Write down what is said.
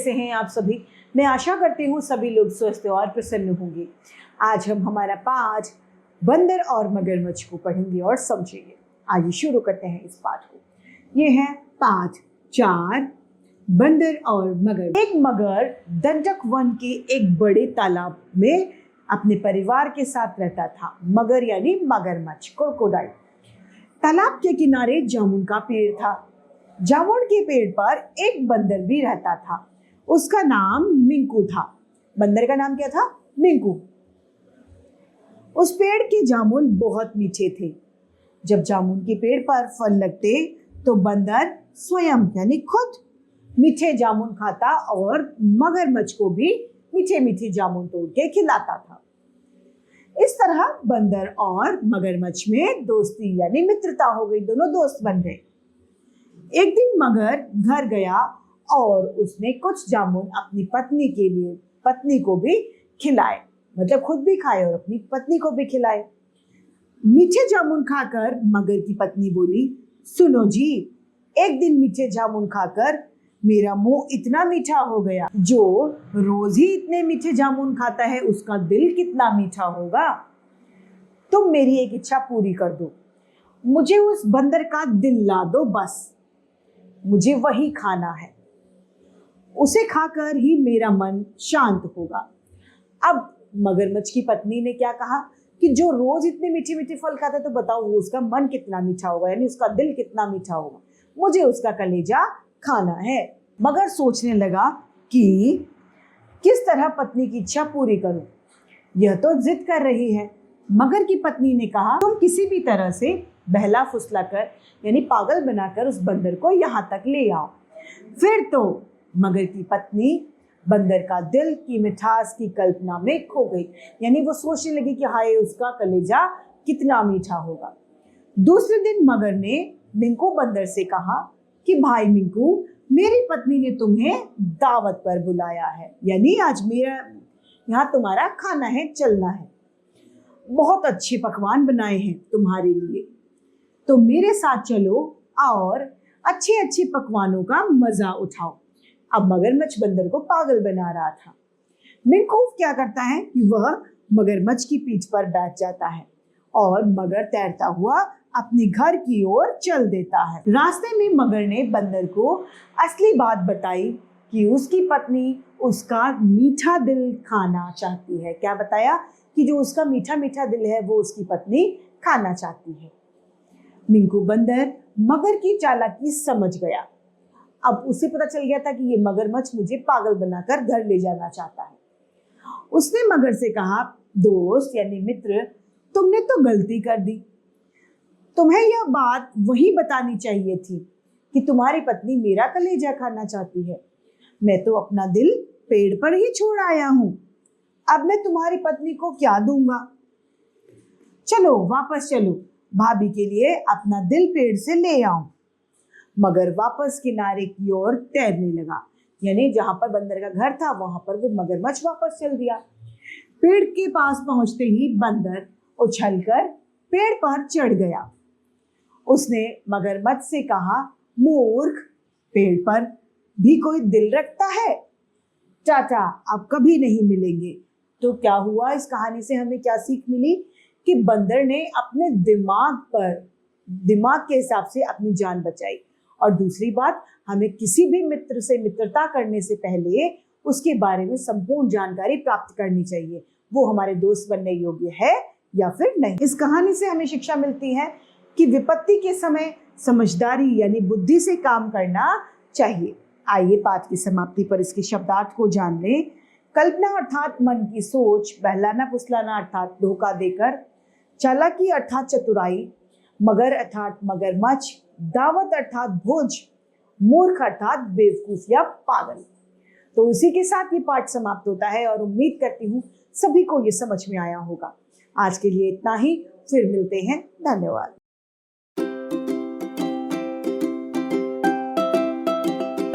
कैसे हैं आप सभी? मैं आशा करती हूँ सभी लोग स्वस्थ और प्रसन्न होंगे। आज हम हमारा पाठ बंदर और मगरमच्छ को पढ़ेंगे और समझेंगे। आइए शुरू करते हैं इस पाठ को। ये है पाठ 4, बंदर और मगर। एक मगर दंडक वन के एक बड़े तालाब में अपने परिवार के साथ रहता था। मगर यानी मगरमच्छ, क्रोकोडाइल। तालाब के किनारे जामुन का पेड़ था। जामुन के पेड़ पर एक बंदर भी रहता था। उसका नाम मिंकू था। बंदर का नाम क्या था? मिंकू। उस पेड़ के जामुन बहुत मीठे थे। जब जामुन के पेड़ पर फल लगते तो बंदर स्वयं यानी खुद मीठे जामुन खाता और मगरमच्छ को भी मीठे मीठे जामुन तोड़ के खिलाता था। इस तरह बंदर और मगरमच्छ में दोस्ती यानी मित्रता हो गई। दोनों दोस्त बन गए। एक दिन मगर घर गया और उसने कुछ जामुन अपनी पत्नी को भी खिलाए, मतलब खुद भी खाए और अपनी पत्नी को भी खिलाए। मीठे जामुन खाकर मगर की पत्नी बोली, सुनो जी, एक दिन मीठे जामुन खाकर मेरा मुंह इतना मीठा हो गया। जो रोज ही इतने मीठे जामुन खाता है उसका दिल कितना मीठा होगा। तुम मेरी एक इच्छा पूरी कर दो। मुझे उस बंदर का दिल ला दो, बस मुझे वही खाना है। उसे खाकर ही मेरा मन शांत होगा। अब मगरमच्छ की पत्नी ने क्या कहा कि जो रोज इतने मीठे मीठे फल खाता है तो बताओ वो उसका मन कितना मीठा होगा, यानी उसका दिल कितना मीठा होगा। मुझे उसका कलेजा खाना है। मगर सोचने लगा कि किस तरह पत्नी की इच्छा पूरी करूं। यह तो जिद कर रही है। मगर की पत्नी ने कहा, तुम किसी भी तरह से बहला फुसला कर यानी पागल बनाकर उस बंदर को यहाँ तक ले आओ। फिर तो मगर की पत्नी बंदर का दिल की मिठास की कल्पना में खो गई, यानी वो सोचने लगी कि हाय उसका कलेजा कितना मीठा होगा। दूसरे दिन मगर ने मिंकू बंदर से कहा कि भाई मिंकू, मेरी पत्नी ने तुम्हें दावत पर बुलाया है, यानी आज मेरा यहाँ तुम्हारा खाना है, चलना है। बहुत अच्छे पकवान बनाए हैं तुम्हारे लिए, तो मेरे साथ चलो और अच्छे अच्छे पकवानों का मजा उठाओ। अब मगरमच्छ बंदर को पागल बना रहा था। मिंकू क्या करता है कि वह मगरमच्छ की पीठ पर बैठ जाता है और मगर तैरता हुआ अपने घर की ओर चल देता है। रास्ते में मगर ने बंदर को असली बात बताई कि उसकी पत्नी उसका मीठा दिल खाना चाहती है। क्या बताया? कि जो उसका मीठा मीठा दिल है वो उसकी पत्नी खाना चाहती है। मिंकू बंदर मगर की चालाकी समझ गया। अब उसे पता चल गया था कि ये मगरमच्छ मुझे पागल बनाकर घर ले जाना चाहता है। उसने मगर से कहा, दोस्त यानी मित्र, तुमने तो गलती कर दी। तुम्हें यह बात वही बतानी चाहिए थी कि तुम्हारी पत्नी मेरा कलेजा खाना चाहती है। मैं तो अपना दिल पेड़ पर ही छोड़ आया हूं। अब मैं तुम्हारी पत्नी को क्या दूंगा। चलो वापस चलो, भाभी के लिए अपना दिल पेड़ से ले आओ। मगर वापस किनारे की ओर तैरने लगा, यानी जहां पर बंदर का घर था वहां पर वो मगरमच्छ वापस चल दिया। पेड़ के पास पहुंचते ही बंदर उछलकर पेड़ पर चढ़ गया। उसने मगरमच्छ से कहा, मूर्ख, पेड़ पर भी कोई दिल रखता है? टाटा, अब कभी नहीं मिलेंगे। तो क्या हुआ? इस कहानी से हमें क्या सीख मिली कि बंदर ने अपने दिमाग के हिसाब से अपनी जान बचाई। और दूसरी बात, हमें किसी भी मित्र से मित्रता करने से पहले उसके बारे में संपूर्ण जानकारी प्राप्त करनी चाहिए, वो हमारे दोस्त बनने योग्य है या फिर नहीं। इस कहानी से हमें शिक्षा मिलती है कि विपत्ति के समय समझदारी यानी बुद्धि से काम करना चाहिए। आइए पाठ की समाप्ति पर इसके शब्दार्थ को जान लें। कल्पना अर्थात मन की सोच, बहलाना फुसलाना अर्थात धोखा देकर, चालाकी अर्थात चतुराई, मगर अर्थात मगरमच्छ, दावत अर्थात भोज, मूर्ख अर्थात बेवकूफ या पागल। तो इसी के साथ ये पाठ समाप्त होता है और उम्मीद करती हूँ सभी को ये समझ में आया होगा। आज के लिए इतना ही, फिर मिलते हैं। धन्यवाद।